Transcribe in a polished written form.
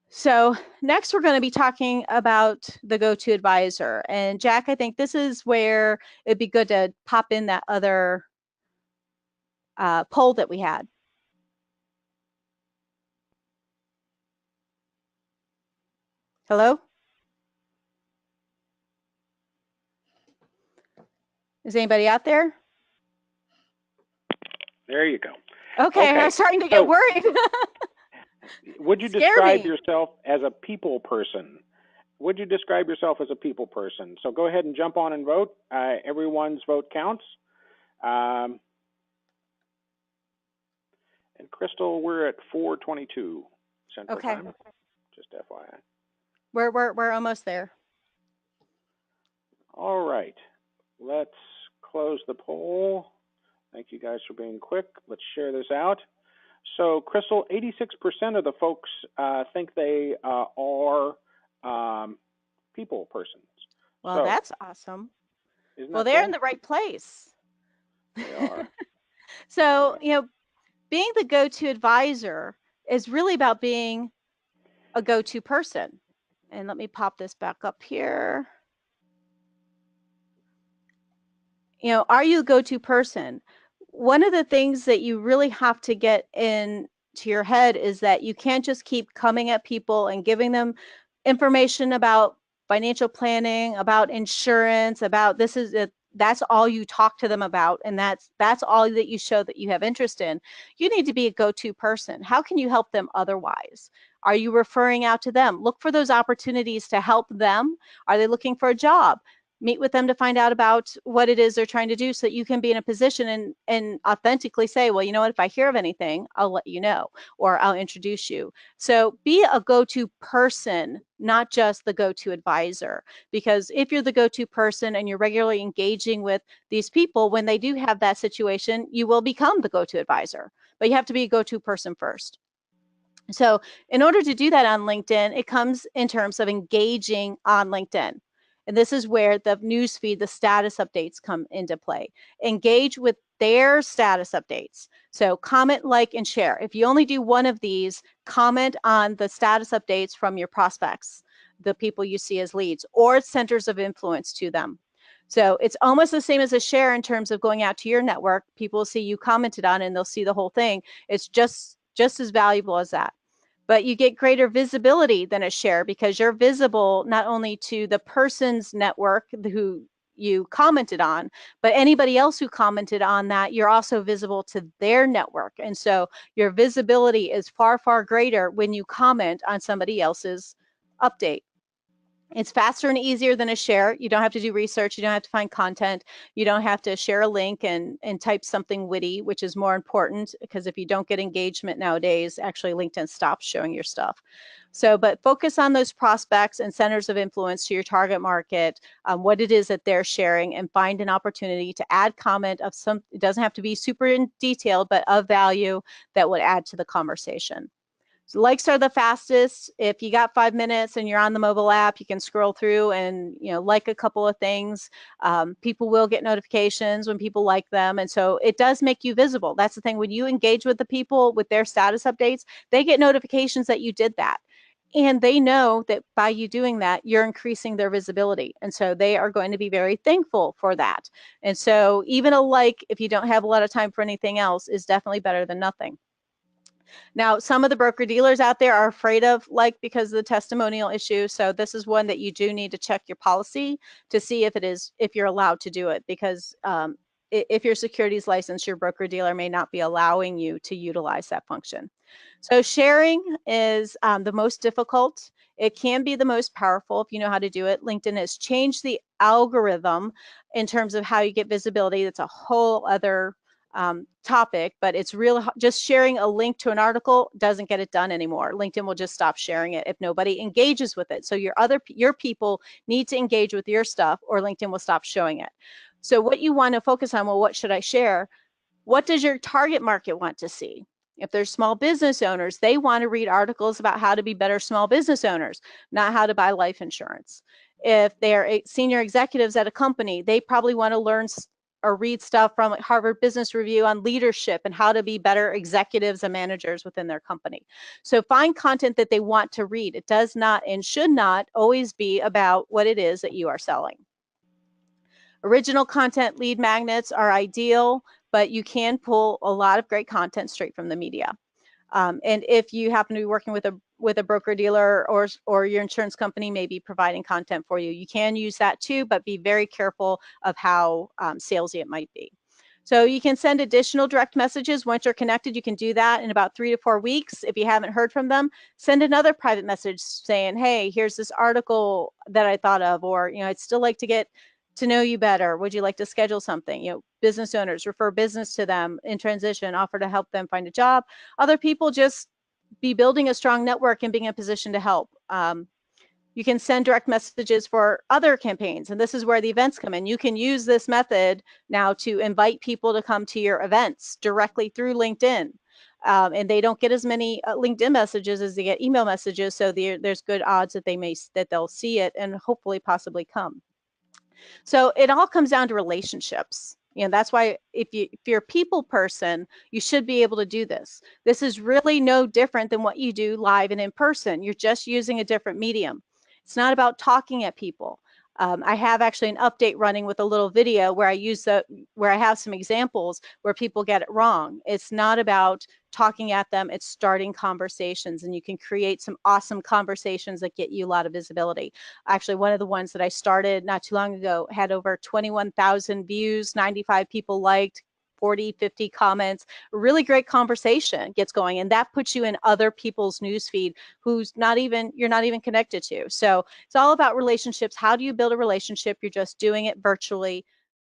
So next we're going to be talking about the go-to advisor. And Jack, I think this is where it'd be good to pop in that other poll that we had. Hello? Is anybody out there? There you go. Okay, I was starting to get worried. Would you describe yourself as a people person? Would you describe yourself as a people person? So go ahead and jump on and vote. Everyone's vote counts. And Crystal, we're at 4:22 Central Time. Just FYI. We're almost there. All right. Let's close the poll. Thank you guys for being quick. Let's share this out. So, Crystal, 86% of the folks think they are people persons. Well, that's awesome. Well, they're in the right place. They are. So, being the go-to advisor is really about being a go-to person. And let me pop this back up here. Are you a go-to person? One of the things that you really have to get into your head is that you can't just keep coming at people and giving them information about financial planning, about insurance, about this is it. That's all you talk to them about, and that's all that you show that you have interest in. You need to be a go-to person. How can you help them otherwise? Are you referring out to them? Look for those opportunities to help them. Are they looking for a job? Meet with them to find out about what it is they're trying to do so that you can be in a position and authentically say, well, you know what, if I hear of anything, I'll let you know, or I'll introduce you. So be a go-to person, not just the go-to advisor, because if you're the go-to person and you're regularly engaging with these people, when they do have that situation, you will become the go-to advisor, but you have to be a go-to person first. So in order to do that on LinkedIn, it comes in terms of engaging on LinkedIn. And this is where the newsfeed, the status updates come into play. Engage with their status updates. So comment, like, and share. If you only do one of these, comment on the status updates from your prospects, the people you see as leads, or centers of influence to them. So it's almost the same as a share in terms of going out to your network. People see you commented on and they'll see the whole thing. It's just as valuable as that. But you get greater visibility than a share because you're visible not only to the person's network who you commented on, but anybody else who commented on that, you're also visible to their network. And so your visibility is far, far greater when you comment on somebody else's update. It's faster and easier than a share. You don't have to do research. You don't have to find content. You don't have to share a link and type something witty, which is more important because if you don't get engagement nowadays, actually LinkedIn stops showing your stuff. So, but focus on those prospects and centers of influence to your target market, what it is that they're sharing, and find an opportunity to add comment of some, it doesn't have to be super in detail, but of value that would add to the conversation. So likes are the fastest. If you got 5 minutes and you're on the mobile app, you can scroll through and like a couple of things. People will get notifications when people like them, and so it does make you visible. That's the thing. When you engage with the people with their status updates, they get notifications that you did that. And they know that by you doing that, you're increasing their visibility. And so they are going to be very thankful for that. And so even a like, if you don't have a lot of time for anything else, is definitely better than nothing. Now, some of the broker dealers out there are afraid of like because of the testimonial issue. So this is one that you do need to check your policy to see if you're allowed to do it, because if your securities license, your broker dealer may not be allowing you to utilize that function. So sharing is the most difficult. It can be the most powerful if you know how to do it. LinkedIn has changed the algorithm in terms of how you get visibility. That's a whole other topic, but it's real. Just sharing a link to an article doesn't get it done anymore. LinkedIn will just stop sharing it if nobody engages with it. So your people need to engage with your stuff, or LinkedIn will stop showing it. So what you want to focus on, well, what should I share? What does your target market want to see? If they're small business owners, they want to read articles about how to be better small business owners, not how to buy life insurance. If they're senior executives at a company, they probably want to learn or read stuff from like Harvard Business Review on leadership and how to be better executives and managers within their company. So find content that they want to read. It does not and should not always be about what it is that you are selling. Original content lead magnets are ideal, but you can pull a lot of great content straight from the media. And if you happen to be working with a broker dealer or your insurance company may be providing content for you, you can use that too, but be very careful of how salesy it might be. So you can send additional direct messages once you're connected. You can do that in about 3 to 4 weeks. If you haven't heard from them, send another private message saying, hey, here's this article that I thought of, or, I'd still like to get to know you better. Would you like to schedule something? Business owners, refer business to them in transition, offer to help them find a job. Other people just be building a strong network and being in a position to help. You can send direct messages for other campaigns, and this is where the events come in. You can use this method now to invite people to come to your events directly through LinkedIn. And they don't get as many LinkedIn messages as they get email messages, so there's good odds that they'll see it and hopefully possibly come. So it all comes down to relationships. That's why if you're a people person, you should be able to do this. This is really no different than what you do live and in person. You're just using a different medium. It's not about talking at people. I have actually an update running with a little video where where I have some examples where people get it wrong. It's not about talking at them, it's starting conversations, and you can create some awesome conversations that get you a lot of visibility. Actually, one of the ones that I started not too long ago had over 21,000 views, 95 people liked, 40, 50 comments. A really great conversation gets going, and that puts you in other people's newsfeed you're not even connected to. So it's all about relationships. How do you build a relationship? You're just doing it virtually.